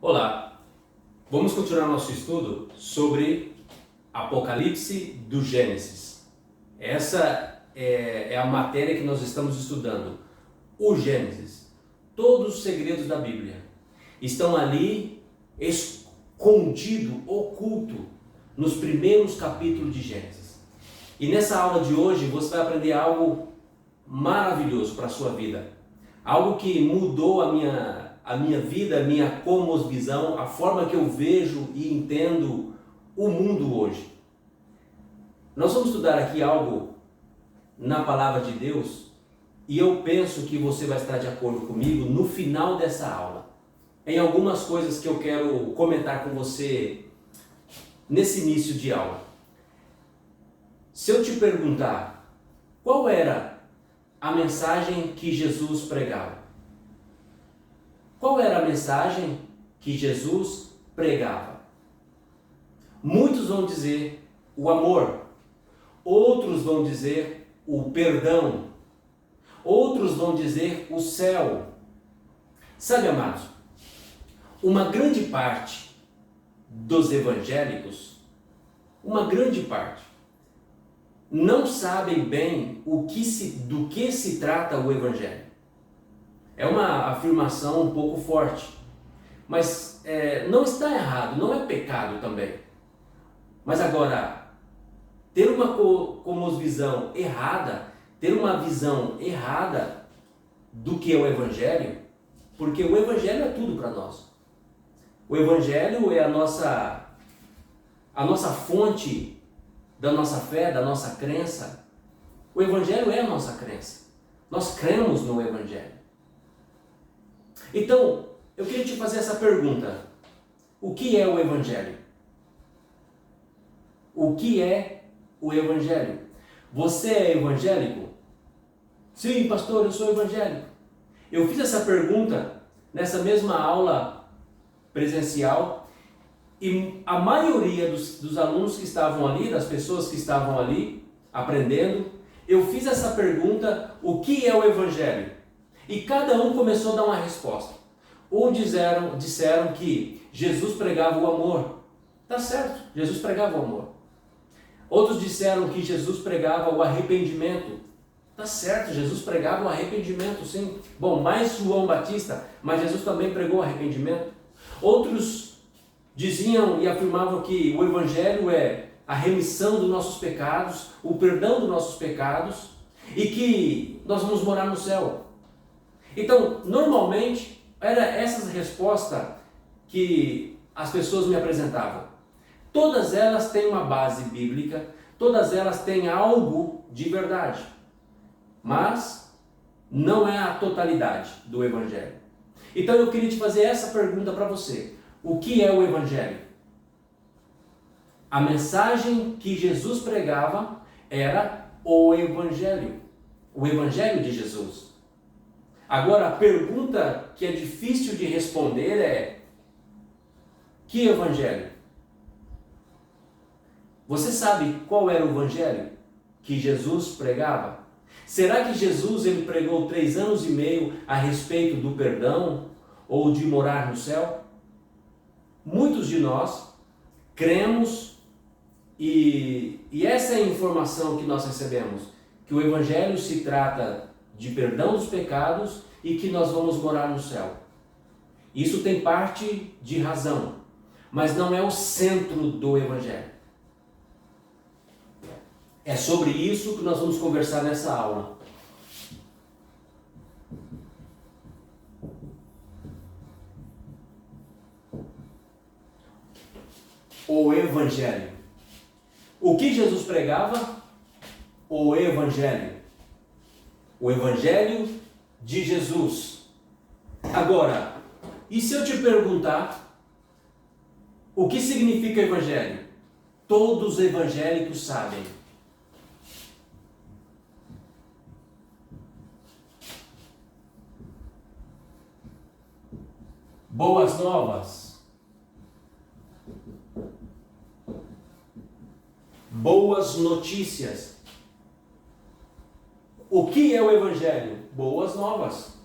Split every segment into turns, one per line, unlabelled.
Olá, vamos continuar nosso estudo sobre Apocalipse do Gênesis. Essa é a matéria que nós estamos estudando, o Gênesis. Todos os segredos da Bíblia estão ali escondido, oculto, nos primeiros capítulos de Gênesis. E nessa aula de hoje você vai aprender algo maravilhoso para a sua vida, algo que mudou a minha vida, a minha cosmovisão, a forma que eu vejo e entendo o mundo hoje. Nós vamos estudar aqui algo na palavra de Deus e eu penso que você vai estar de acordo comigo no final dessa aula, em algumas coisas que eu quero comentar com você nesse início de aula. Se eu te perguntar qual era a mensagem que Jesus pregava, qual era a mensagem que Jesus pregava? Muitos vão dizer o amor, outros vão dizer o perdão, outros vão dizer o céu. Sabe, amados, uma grande parte dos evangélicos, uma grande parte, não sabem bem do que se trata o evangelho. É uma afirmação um pouco forte, mas não está errado, não é pecado também. Mas agora, ter uma cosmovisão errada, ter uma visão errada do que é o Evangelho, porque o Evangelho é tudo para nós. O Evangelho é a nossa fonte da nossa fé, da nossa crença. O Evangelho é a nossa crença. Nós cremos no Evangelho. Então, eu queria te fazer essa pergunta. O que é o Evangelho? O que é o Evangelho? Você é evangélico? Sim, pastor, eu sou evangélico. Eu fiz essa pergunta nessa mesma aula presencial e a maioria dos alunos que estavam ali, das pessoas que estavam ali aprendendo, eu fiz essa pergunta, o que é o Evangelho? E cada um começou a dar uma resposta. Ou disseram que Jesus pregava o amor. Tá certo, Jesus pregava o amor. Outros disseram que Jesus pregava o arrependimento. Tá certo, Jesus pregava o arrependimento, sim. Bom, mais João Batista, mas Jesus também pregou o arrependimento. Outros diziam e afirmavam que o Evangelho é a remissão dos nossos pecados, o perdão dos nossos pecados e que nós vamos morar no céu. Então, normalmente, era essa resposta que as pessoas me apresentavam. Todas elas têm uma base bíblica, todas elas têm algo de verdade, mas não é a totalidade do Evangelho. Então, eu queria te fazer essa pergunta para você. O que é o Evangelho? A mensagem que Jesus pregava era o Evangelho de Jesus. Agora, a pergunta que é difícil de responder é: que Evangelho? Você sabe qual era o Evangelho que Jesus pregava? Será que Jesus ele pregou 3 anos e meio a respeito do perdão ou de morar no céu? Muitos de nós cremos e essa é a informação que nós recebemos, que o Evangelho se trata de perdão dos pecados e que nós vamos morar no céu. Isso tem parte de razão, mas não é o centro do Evangelho. É sobre isso que nós vamos conversar nessa aula. O Evangelho. O que Jesus pregava? O Evangelho. O Evangelho de Jesus. Agora, e se eu te perguntar o que significa Evangelho? Todos os evangélicos sabem. Boas novas. Boas notícias. O que é o Evangelho? Boas novas.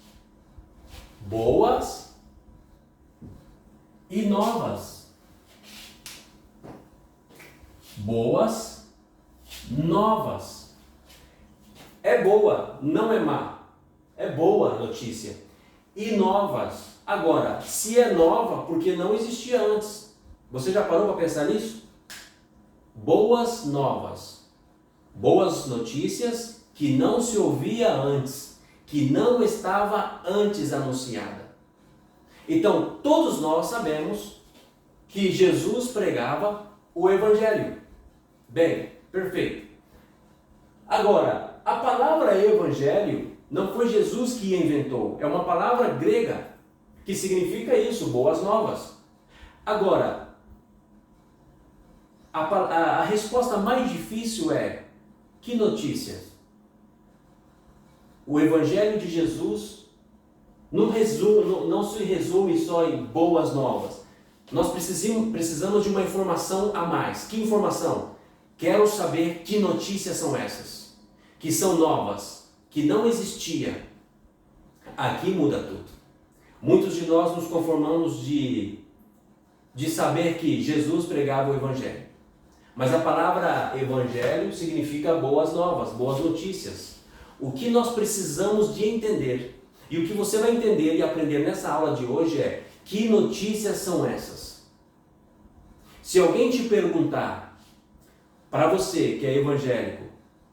Boas e novas. Boas, novas. É boa, não é má. É boa a notícia. E novas. Agora, se é nova, porque não existia antes. Você já parou para pensar nisso? Boas novas. Boas notícias que não se ouvia antes, que não estava antes anunciada. Então, todos nós sabemos que Jesus pregava o Evangelho. Bem, perfeito. Agora, a palavra Evangelho não foi Jesus que inventou, é uma palavra grega que significa isso, boas novas. Agora, a resposta mais difícil é: que notícias? O Evangelho de Jesus não se resume só em boas novas. Nós precisamos de uma informação a mais. Que informação? Quero saber que notícias são essas, que são novas, que não existia. Aqui muda tudo. Muitos de nós nos conformamos de saber que Jesus pregava o Evangelho. Mas a palavra Evangelho significa boas novas, boas notícias. O que nós precisamos de entender, e o que você vai entender e aprender nessa aula de hoje é: que notícias são essas? Se alguém te perguntar, para você que é evangélico,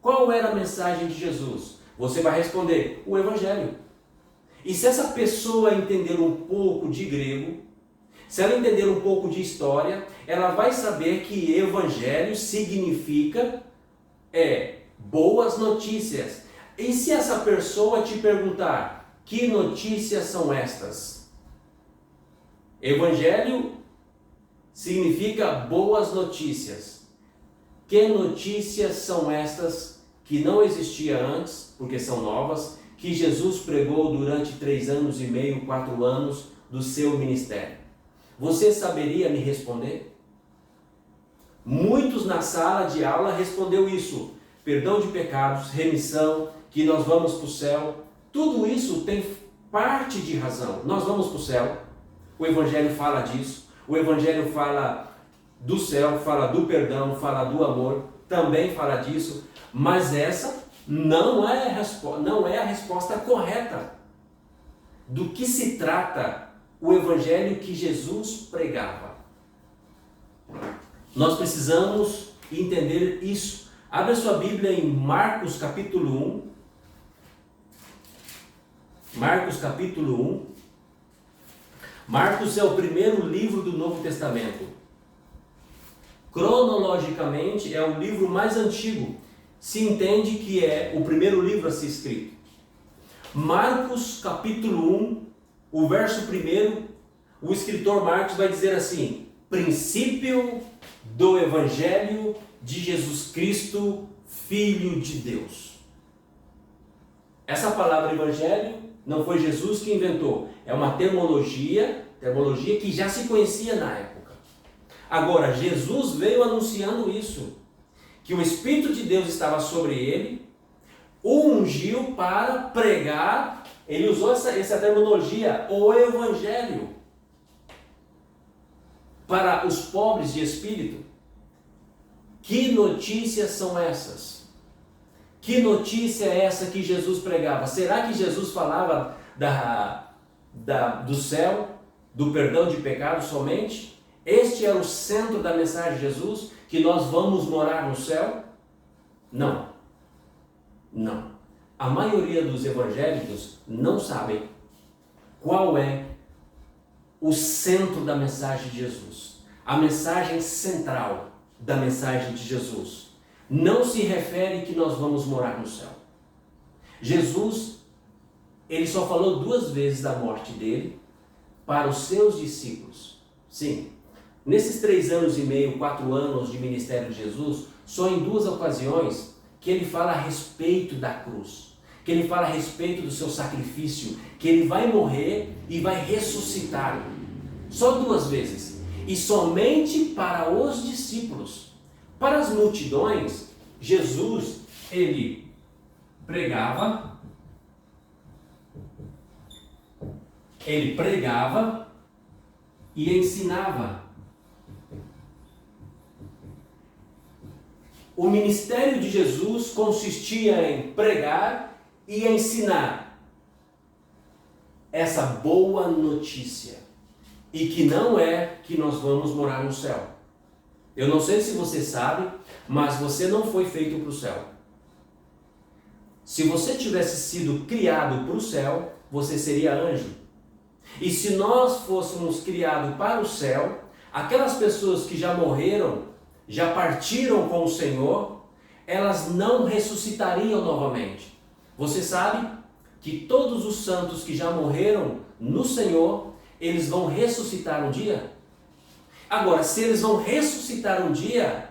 qual era a mensagem de Jesus? Você vai responder: o Evangelho. E se essa pessoa entender um pouco de grego, se ela entender um pouco de história, ela vai saber que Evangelho significa boas notícias. E se essa pessoa te perguntar: que notícias são estas? Evangelho significa boas notícias. Que notícias são estas que não existia antes, porque são novas, que Jesus pregou durante 3 anos e meio, 4 anos do seu ministério? Você saberia me responder? Muitos na sala de aula respondeu isso: perdão de pecados, remissão, que nós vamos para o céu. Tudo isso tem parte de razão. Nós vamos para o céu. O Evangelho fala disso. O Evangelho fala do céu, fala do perdão, fala do amor. Também fala disso. Mas essa não é a resposta correta. Do que se trata o Evangelho que Jesus pregava? Nós precisamos entender isso. Abra sua Bíblia em Marcos capítulo 1. Marcos capítulo 1. Marcos é o primeiro livro do Novo Testamento. Cronologicamente é o livro mais antigo. Se entende que é o primeiro livro a ser escrito. Marcos capítulo 1, o verso 1, o escritor Marcos vai dizer assim: princípio do Evangelho de Jesus Cristo, Filho de Deus. Essa palavra Evangelho não foi Jesus que inventou, é uma terminologia que já se conhecia na época. Agora, Jesus veio anunciando isso, que o Espírito de Deus estava sobre ele, o ungiu para pregar, ele usou essa terminologia, o Evangelho, para os pobres de espírito. Que notícias são essas? Que notícia é essa que Jesus pregava? Será que Jesus falava do céu, do perdão de pecados somente? Este era o centro da mensagem de Jesus, que nós vamos morar no céu? Não. Não. A maioria dos evangélicos não sabem qual é o centro da mensagem de Jesus. A mensagem central da mensagem de Jesus não se refere que nós vamos morar no céu. Jesus, ele só falou 2 vezes da morte dele para os seus discípulos. Sim, nesses 3 anos e meio, 4 anos de ministério de Jesus, só em 2 ocasiões que ele fala a respeito da cruz, que ele fala a respeito do seu sacrifício, que ele vai morrer e vai ressuscitar. Só 2 vezes. E somente para os discípulos. Para as multidões, Jesus, ele pregava, e ensinava. O ministério de Jesus consistia em pregar e ensinar essa boa notícia. E que não é que nós vamos morar no céu. Eu não sei se você sabe, mas você não foi feito para o céu. Se você tivesse sido criado para o céu, você seria anjo. E se nós fôssemos criados para o céu, aquelas pessoas que já morreram, já partiram com o Senhor, elas não ressuscitariam novamente. Você sabe que todos os santos que já morreram no Senhor, eles vão ressuscitar um dia? Agora, se eles vão ressuscitar um dia,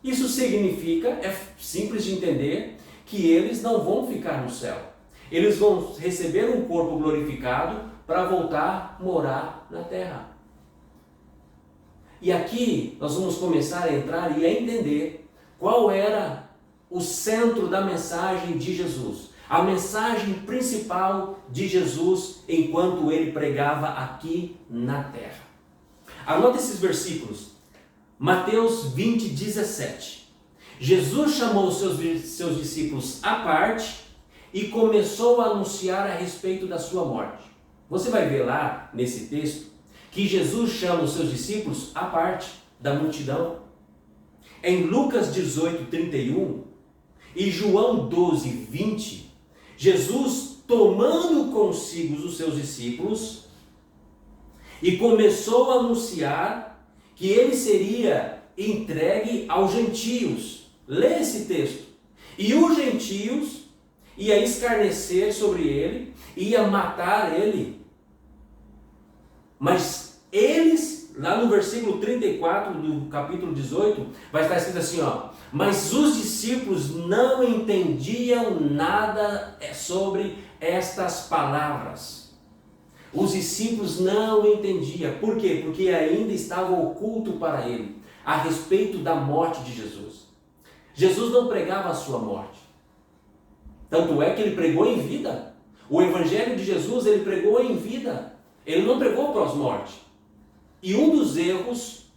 isso significa, é simples de entender, que eles não vão ficar no céu. Eles vão receber um corpo glorificado para voltar a morar na terra. E aqui nós vamos começar a entrar e a entender qual era o centro da mensagem de Jesus. A mensagem principal de Jesus enquanto ele pregava aqui na terra. Anota esses versículos. Mateus 20, 17. Jesus chamou seus discípulos à parte e começou a anunciar a respeito da sua morte. Você vai ver lá nesse texto que Jesus chama os seus discípulos à parte da multidão. Em Lucas 18, 31 e João 12, 20, Jesus, tomando consigo os seus discípulos, e começou a anunciar que ele seria entregue aos gentios. Lê esse texto. E os gentios iam escarnecer sobre ele, iam matar ele. Mas eles, lá no versículo 34 do capítulo 18, vai estar escrito assim, ó: mas os discípulos não entendiam nada sobre estas palavras. Os discípulos não entendiam. Por quê? Porque ainda estava oculto para ele a respeito da morte de Jesus. Jesus não pregava a sua morte. Tanto é que ele pregou em vida. O evangelho de Jesus ele pregou em vida. Ele não pregou pós-morte. E um dos erros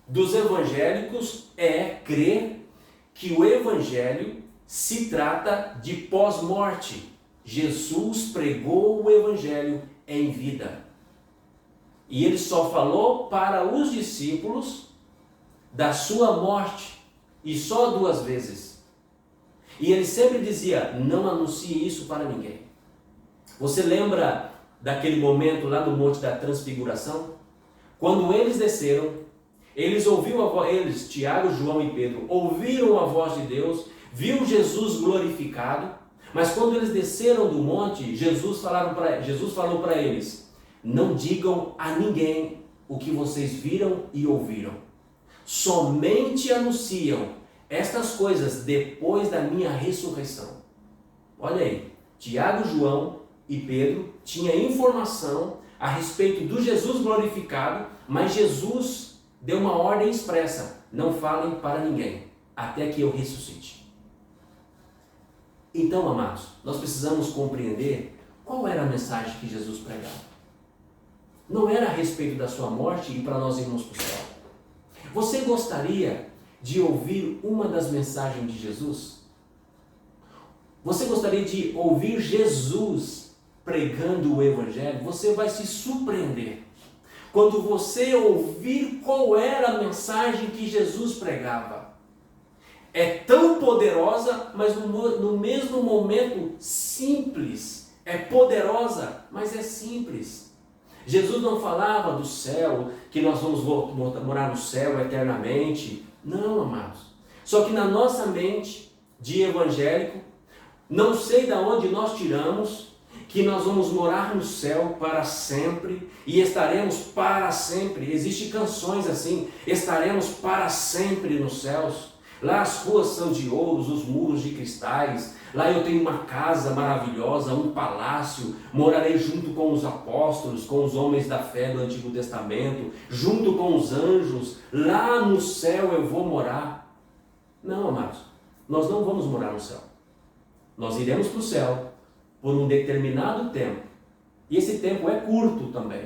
dos evangélicos é crer que o evangelho se trata de pós-morte. Jesus pregou o evangelho em vida. E ele só falou para os discípulos da sua morte, e só 2 vezes. E ele sempre dizia: não anuncie isso para ninguém. Você lembra daquele momento lá no Monte da Transfiguração? Quando eles desceram, eles ouviram a voz, Tiago, João e Pedro, ouviram a voz de Deus, viu Jesus glorificado. Mas quando eles desceram do monte, Jesus falou para eles: não digam a ninguém o que vocês viram e ouviram. Somente anunciam estas coisas depois da minha ressurreição. Olha aí, Tiago, João e Pedro tinham informação a respeito do Jesus glorificado, mas Jesus deu uma ordem expressa: não falem para ninguém, até que eu ressuscite. Então, amados, nós precisamos compreender qual era a mensagem que Jesus pregava. Não era a respeito da sua morte e para nós irmos para o céu. Você gostaria de ouvir uma das mensagens de Jesus? Você gostaria de ouvir Jesus pregando o evangelho? Você vai se surpreender quando você ouvir qual era a mensagem que Jesus pregava. É tão poderosa, mas no mesmo momento simples. É poderosa, mas é simples. Jesus não falava do céu, que nós vamos morar no céu eternamente. Não, amados. Só que na nossa mente de evangélico, não sei de onde nós tiramos que nós vamos morar no céu para sempre e estaremos para sempre. Existem canções assim: estaremos para sempre nos céus. Lá as ruas são de ouros, os muros de cristais. Lá eu tenho uma casa maravilhosa, um palácio. Morarei junto com os apóstolos, com os homens da fé do Antigo Testamento, junto com os anjos. Lá no céu eu vou morar. Não, amados, nós não vamos morar no céu. Nós iremos para o céu por um determinado tempo. E esse tempo é curto também.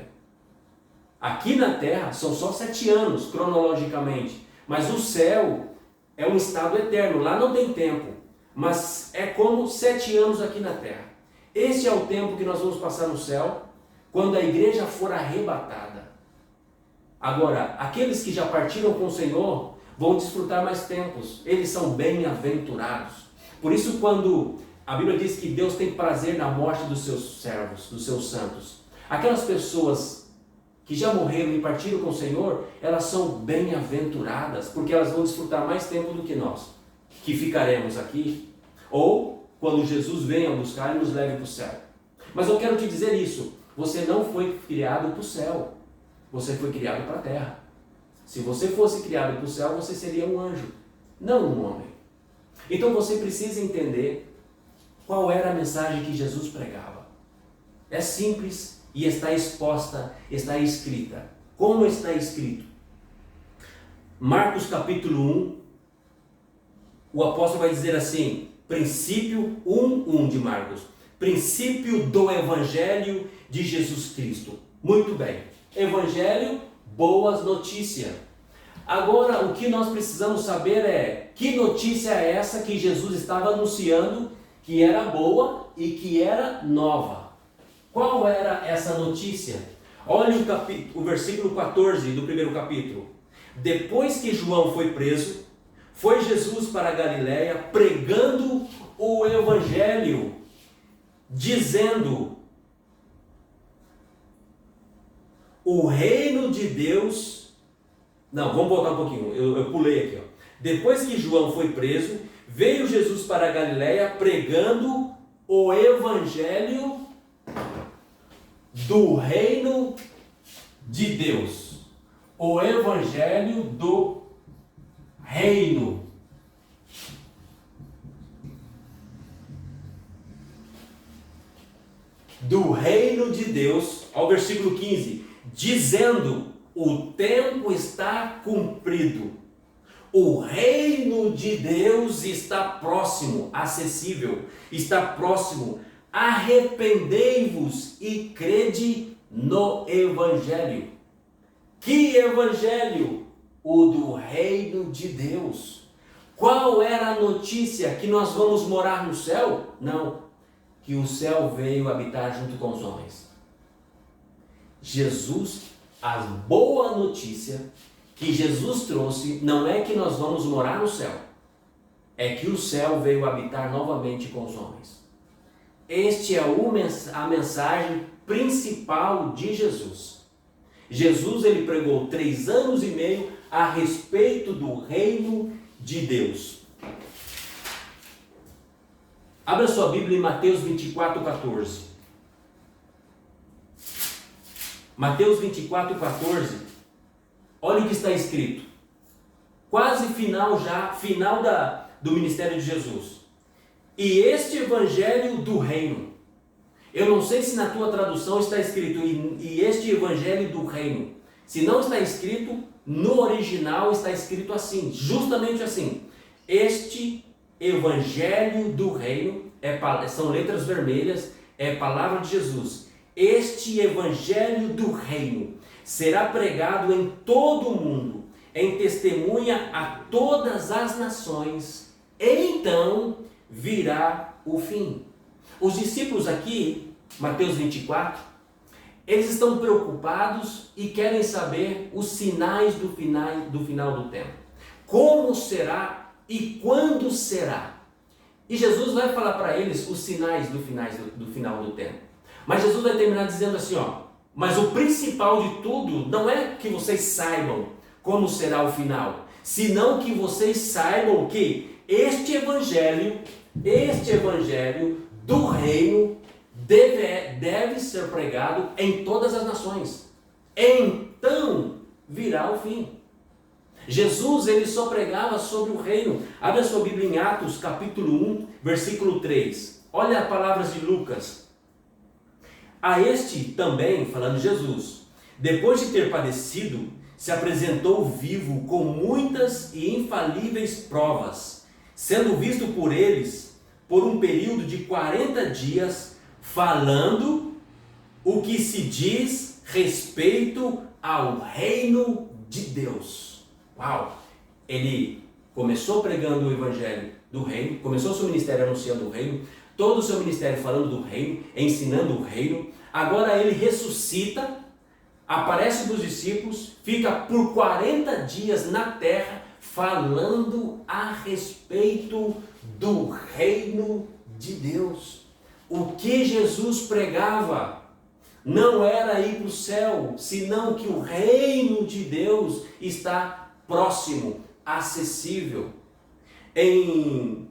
Aqui na terra são só 7 anos, cronologicamente, mas o céu é um estado eterno, lá não tem tempo, mas é como 7 anos aqui na terra. Esse é o tempo que nós vamos passar no céu, quando a igreja for arrebatada. Agora, aqueles que já partiram com o Senhor vão desfrutar mais tempos, eles são bem-aventurados. Por isso, quando a Bíblia diz que Deus tem prazer na morte dos seus servos, dos seus santos, aquelas pessoas que já morreram e partiram com o Senhor, elas são bem-aventuradas, porque elas vão desfrutar mais tempo do que nós, que ficaremos aqui, ou quando Jesus venha buscar e nos leve para o céu. Mas eu quero te dizer isso, você não foi criado para o céu, você foi criado para a terra. Se você fosse criado para o céu, você seria um anjo, não um homem. Então você precisa entender qual era a mensagem que Jesus pregava. É simples e está exposta, está escrita. Como está escrito? Marcos capítulo 1, o apóstolo vai dizer assim, princípio 1 de Marcos, princípio do Evangelho de Jesus Cristo. Muito bem, Evangelho, boas notícias. Agora, o que nós precisamos saber é, que notícia é essa que Jesus estava anunciando, que era boa e que era nova? Qual era essa notícia? Olhe o versículo 14 do primeiro capítulo. Depois que João foi preso, foi Jesus para a Galiléia pregando o Evangelho, dizendo: o reino de Deus... Não, vamos voltar um pouquinho, eu pulei aqui. Depois que João foi preso, veio Jesus para a Galiléia pregando o Evangelho do reino de Deus. O Evangelho do reino. Do reino de Deus, ao versículo 15, dizendo: o tempo está cumprido, o reino de Deus está próximo, acessível, está próximo, arrependei-vos e crede no Evangelho. Que Evangelho? O do reino de Deus. Qual era a notícia? Que nós vamos morar no céu? Não, que o céu veio habitar junto com os homens. Jesus, a boa notícia que Jesus trouxe não é que nós vamos morar no céu, é que o céu veio habitar novamente com os homens. Este é a mensagem principal de Jesus. Jesus, ele pregou 3 anos e meio a respeito do reino de Deus. Abra sua Bíblia em Mateus 24:14. Mateus 24:14, olha o que está escrito, quase final do ministério de Jesus. E este Evangelho do reino, eu não sei se na tua tradução está escrito, e este Evangelho do reino, se não está escrito, no original está escrito assim, justamente assim, este Evangelho do reino, são letras vermelhas, é palavra de Jesus. Este Evangelho do reino será pregado em todo o mundo, em testemunha a todas as nações, e então virá o fim. Os discípulos aqui, Mateus 24, eles estão preocupados e querem saber os sinais do final do tempo. Como será e quando será? E Jesus vai falar para eles os sinais do final do tempo. Mas Jesus vai terminar dizendo assim, mas o principal de tudo não é que vocês saibam como será o final, senão que vocês saibam que este evangelho do reino deve ser pregado em todas as nações. Então virá o fim. Jesus, ele só pregava sobre o reino. Abra sua Bíblia em Atos capítulo 1, versículo 3. Olha as palavras de Lucas. A este também, falando Jesus, depois de ter padecido, se apresentou vivo com muitas e infalíveis provas, sendo visto por eles por um período de 40 dias, falando o que se diz respeito ao reino de Deus. Uau! Ele começou pregando o evangelho do reino, começou seu ministério anunciando o reino, todo o seu ministério falando do reino, ensinando o reino. Agora ele ressuscita, aparece para os discípulos, fica por 40 dias na terra falando a respeito do reino de Deus. O que Jesus pregava não era ir para o céu, senão que o reino de Deus está próximo, acessível. Em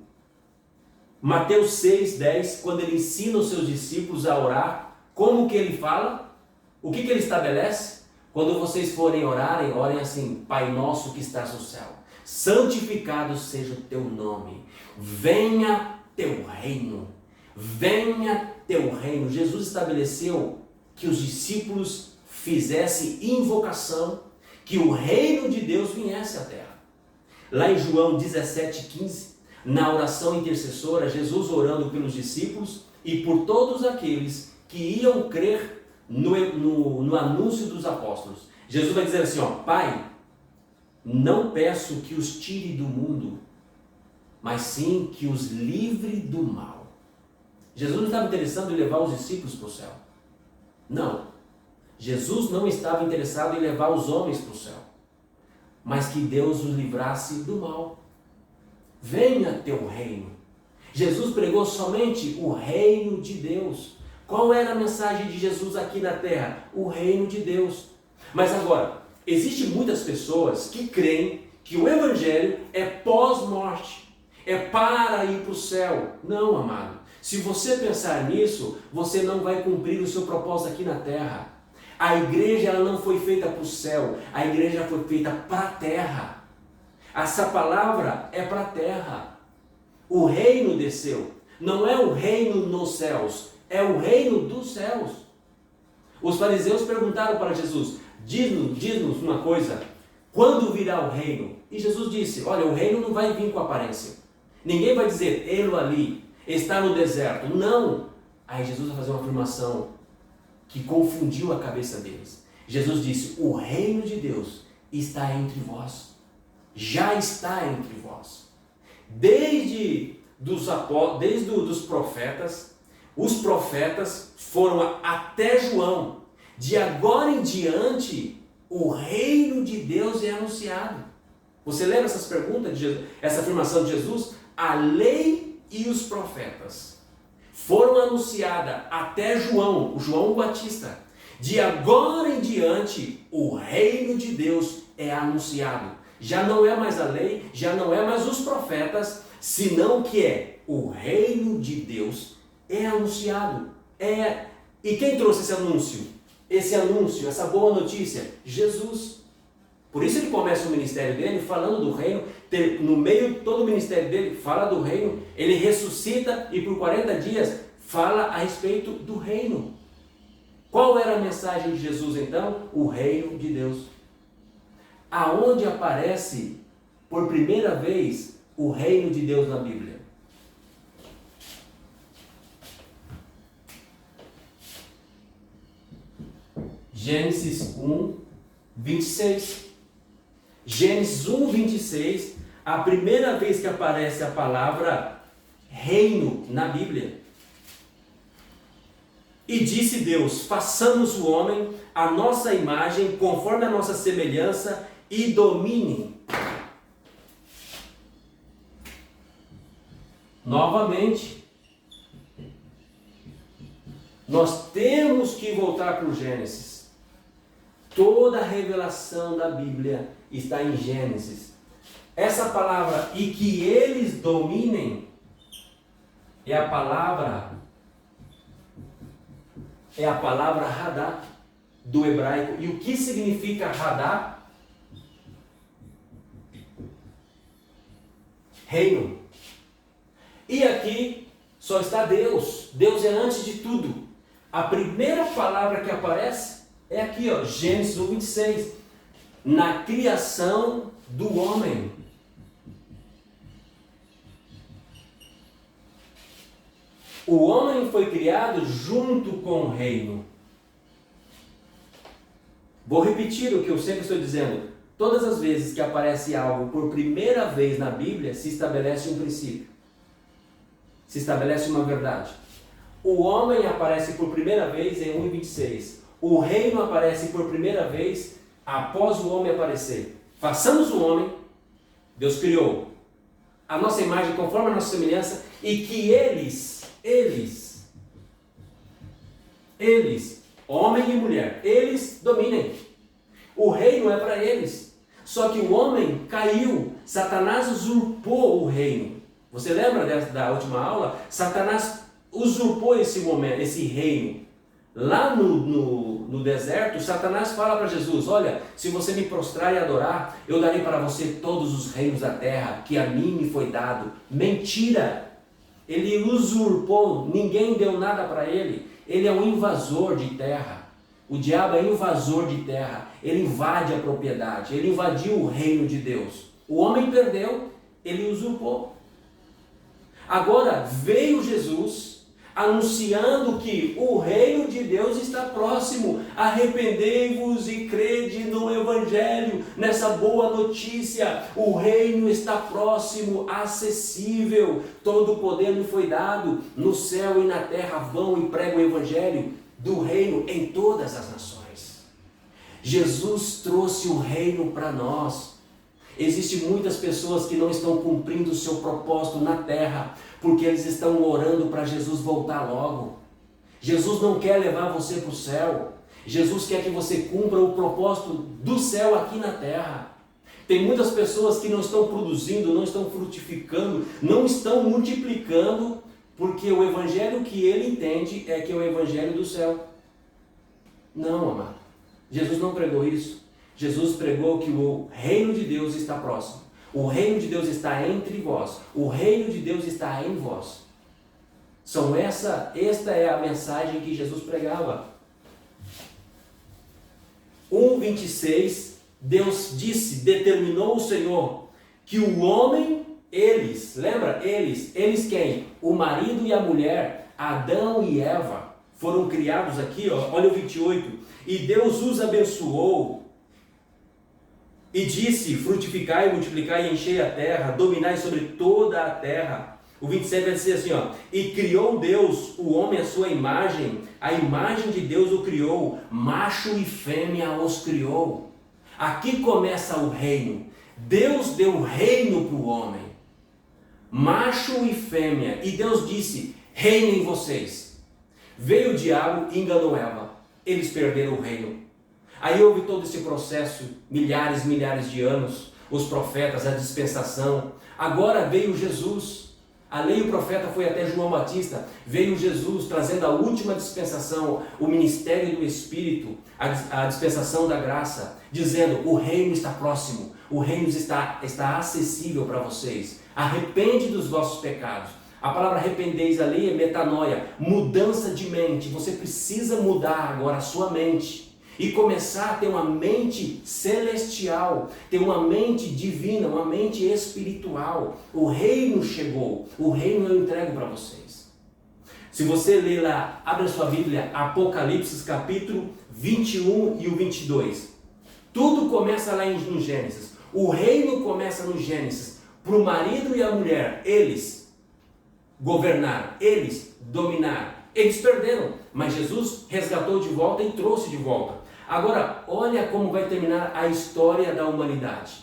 Mateus 6:10, quando ele ensina os seus discípulos a orar, como que ele fala? O que ele estabelece? Quando vocês forem orarem, orem assim: Pai nosso que estás no céu, santificado seja o teu nome, venha teu reino, venha teu reino. Jesus estabeleceu que os discípulos fizessem invocação, que o reino de Deus viesse à terra. Lá em João 17:15, na oração intercessora, Jesus orando pelos discípulos e por todos aqueles que iam crer no anúncio dos apóstolos. Jesus vai dizer assim, Pai, não peço que os tire do mundo, mas sim que os livre do mal. Jesus não estava interessado em levar os discípulos para o céu. Não. Jesus não estava interessado em levar os homens para o céu, mas que Deus os livrasse do mal. Venha teu reino. Jesus pregou somente o reino de Deus. Qual era a mensagem de Jesus aqui na terra? O reino de Deus. Mas agora, existem muitas pessoas que creem que o evangelho é pós-morte, é para ir para o céu. Não, amado. Se você pensar nisso, você não vai cumprir o seu propósito aqui na terra. A igreja ela não foi feita para o céu, a igreja foi feita para a terra. Essa palavra é para a terra. O reino desceu. Não é o reino nos céus, é o reino dos céus. Os fariseus perguntaram para Jesus, diz-nos uma coisa, quando virá o reino? E Jesus disse, olha, o reino não vai vir com aparência. Ninguém vai dizer, ele ali, está no deserto. Não. Aí Jesus vai fazer uma afirmação que confundiu a cabeça deles. Jesus disse, o reino de Deus está entre vós. Já está entre vós. Desde os profetas, os profetas foram até João. De agora em diante, o reino de Deus é anunciado. Você lembra essas perguntas, essa afirmação de Jesus? A lei e os profetas foram anunciadas até João, o João Batista. De agora em diante, o reino de Deus é anunciado. Já não é mais a lei, já não é mais os profetas, senão que é o reino de Deus é anunciado. E quem trouxe esse anúncio? Essa boa notícia? Jesus. Por isso ele começa o ministério dele falando do reino. No meio de todo o ministério dele, fala do reino. Ele ressuscita e por 40 dias fala a respeito do reino. Qual era a mensagem de Jesus então? O reino de Deus. Aonde aparece por primeira vez o reino de Deus na Bíblia? Gênesis 1:26. Gênesis 1:26, a primeira vez que aparece a palavra reino na Bíblia. E disse Deus, façamos o homem à nossa imagem, conforme a nossa semelhança, e domine. Novamente, nós temos que voltar para o Gênesis. Toda a revelação da Bíblia está em Gênesis. Essa palavra, e que eles dominem, é a palavra Hadá, do hebraico. E o que significa Hadá? Reino. E aqui só está Deus. Deus é antes de tudo. A primeira palavra que aparece é aqui, Gênesis 1:26. Na criação do homem. O homem foi criado junto com o reino. Vou repetir o que eu sempre estou dizendo. Todas as vezes que aparece algo por primeira vez na Bíblia, se estabelece um princípio. Se estabelece uma verdade. O homem aparece por primeira vez em 1:26. O reino aparece por primeira vez após o homem aparecer. Façamos o homem, Deus criou a nossa imagem conforme a nossa semelhança, e que eles, homem e mulher, eles dominem. O reino é para eles. Só que o homem caiu, Satanás usurpou o reino. Você lembra da última aula? Satanás usurpou esse momento, esse reino. Lá no deserto, Satanás fala para Jesus: olha, se você me prostrar e adorar, eu darei para você todos os reinos da terra, que a mim me foi dado. Mentira! Ele usurpou, ninguém deu nada para ele. Ele é um invasor de terra. O diabo é invasor de terra. Ele invade a propriedade, ele invadiu o reino de Deus. O homem perdeu, ele usurpou. Agora veio Jesus anunciando que o reino de Deus está próximo. Arrependei-vos e crede no Evangelho, nessa boa notícia. O reino está próximo, acessível. Todo o poder me foi dado. No céu e na terra vão e pregam o Evangelho do reino em todas as nações. Jesus trouxe o reino para nós. Existem muitas pessoas que não estão cumprindo o seu propósito na terra, porque eles estão orando para Jesus voltar logo. Jesus não quer levar você para o céu. Jesus quer que você cumpra o propósito do céu aqui na terra. Tem muitas pessoas que não estão produzindo, não estão frutificando, não estão multiplicando, porque o evangelho que ele entende é que é o evangelho do céu. Não, amado. Jesus não pregou isso. Jesus pregou que o reino de Deus está próximo. O reino de Deus está entre vós. O reino de Deus está em vós. Esta é a mensagem que Jesus pregava. 1:26, Deus disse, determinou o Senhor, que o homem, eles, lembra? Eles quem? O marido e a mulher, Adão e Eva, foram criados aqui, ó, olha o 28. E Deus os abençoou e disse: frutificai, multiplicai e enchei a terra, dominai sobre toda a terra. O 27 vai dizer assim, ó: e criou Deus o homem à sua imagem, a imagem de Deus o criou, macho e fêmea os criou. Aqui começa o reino. Deus deu o reino para o homem, macho e fêmea, e Deus disse: reinem vocês. Veio o diabo e enganou Eva, eles perderam o reino. Aí houve todo esse processo, milhares de anos, os profetas, a dispensação. Agora veio Jesus, a lei e o profeta foi até João Batista. Veio Jesus trazendo a última dispensação, o ministério do Espírito, a dispensação da graça, dizendo: o reino está próximo, o reino está acessível para vocês. Arrepende dos vossos pecados. A palavra arrependeis ali é metanoia, mudança de mente. Você precisa mudar agora a sua mente e começar a ter uma mente celestial, ter uma mente divina, uma mente espiritual. O reino chegou, o reino eu entrego para vocês. Se você ler lá, abre a sua Bíblia, Apocalipse capítulo 21 e o 22. Tudo começa lá no Gênesis. O reino começa no Gênesis. Para o marido e a mulher, eles governaram, eles dominaram. Eles perderam, mas Jesus resgatou de volta e trouxe de volta. Agora, olha como vai terminar a história da humanidade.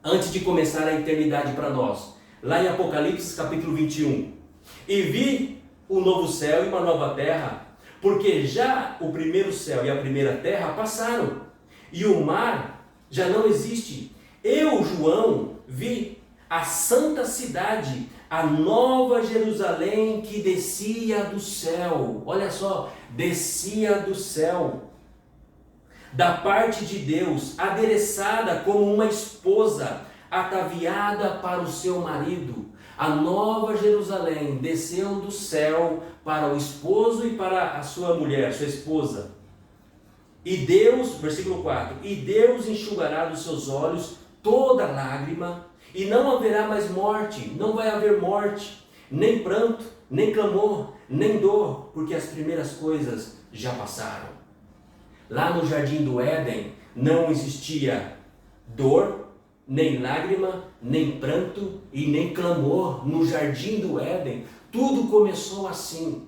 Antes de começar a eternidade para nós. Lá em Apocalipse capítulo 21. E vi o novo céu e uma nova terra, porque já o primeiro céu e a primeira terra passaram, e o mar já não existe. Eu, João, vi a santa cidade, a nova Jerusalém, que descia do céu. Olha só, descia do céu, da parte de Deus, adereçada como uma esposa, ataviada para o seu marido. A nova Jerusalém desceu do céu para o esposo e para a sua mulher, sua esposa. E Deus, versículo 4, e Deus enxugará dos seus olhos toda lágrima, e não haverá mais morte, não vai haver morte, nem pranto, nem clamor, nem dor, porque as primeiras coisas já passaram. Lá no Jardim do Éden não existia dor, nem lágrima, nem pranto e nem clamor. No Jardim do Éden, tudo começou assim.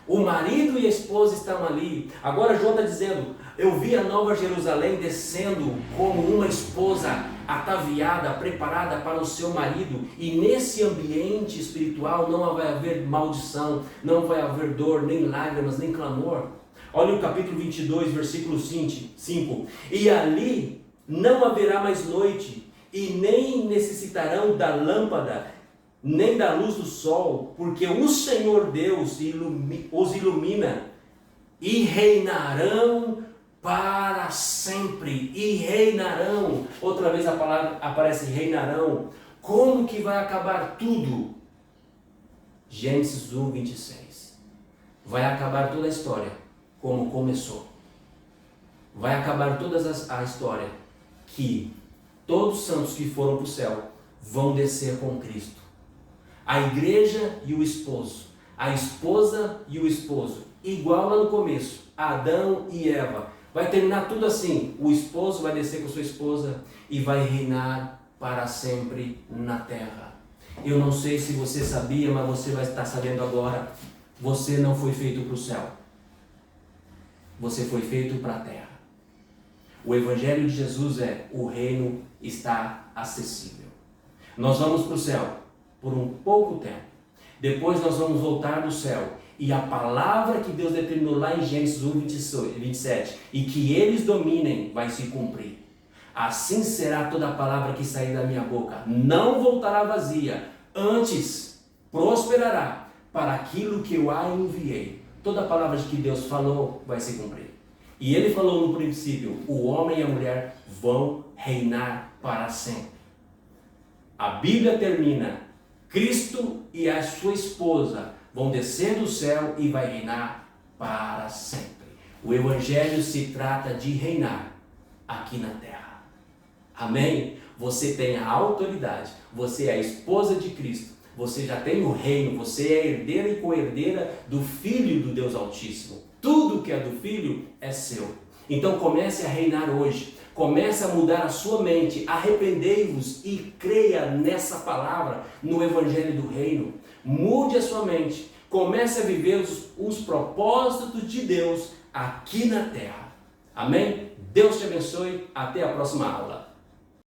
O marido e a esposa estavam ali. Agora João está dizendo, eu vi a Nova Jerusalém descendo como uma esposa ataviada, preparada para o seu marido. E nesse ambiente espiritual não vai haver maldição, não vai haver dor, nem lágrimas, nem clamor. Olha o capítulo 22, versículo 5. E ali não haverá mais noite, e nem necessitarão da lâmpada, nem da luz do sol, porque o Senhor Deus os ilumina, e reinarão para sempre, e reinarão. Outra vez a palavra aparece reinarão. Como que vai acabar tudo? Gênesis 1, 26. Vai acabar toda a história como começou. Vai acabar toda a história que todos os santos que foram para o céu vão descer com Cristo. A igreja e o esposo, a esposa e o esposo, igual lá no começo, Adão e Eva. Vai terminar tudo assim, o esposo vai descer com sua esposa e vai reinar para sempre na terra. Eu não sei se você sabia, mas você vai estar sabendo agora, você não foi feito para o céu, você foi feito para a terra. O Evangelho de Jesus é, o reino está acessível. Nós vamos para o céu por um pouco tempo. Depois nós vamos voltar do céu. E a palavra que Deus determinou lá em Gênesis 1, 27, e que eles dominem, vai se cumprir. Assim será toda a palavra que sair da minha boca. Não voltará vazia. Antes, prosperará para aquilo que eu a enviei. Toda a palavra que Deus falou vai se cumprir. E ele falou no princípio, o homem e a mulher vão reinar para sempre. A Bíblia termina, Cristo e a sua esposa vão descer do céu e vai reinar para sempre. O Evangelho se trata de reinar aqui na terra. Amém? Você tem a autoridade, você é a esposa de Cristo, você já tem o reino, você é herdeira e co-herdeira do Filho do Deus Altíssimo. Tudo que é do Filho é seu. Então comece a reinar hoje. Comece a mudar a sua mente. Arrependei-vos e creia nessa palavra, no Evangelho do Reino. Mude a sua mente. Comece a viver os propósitos de Deus aqui na terra. Amém? Deus te abençoe. Até a próxima aula.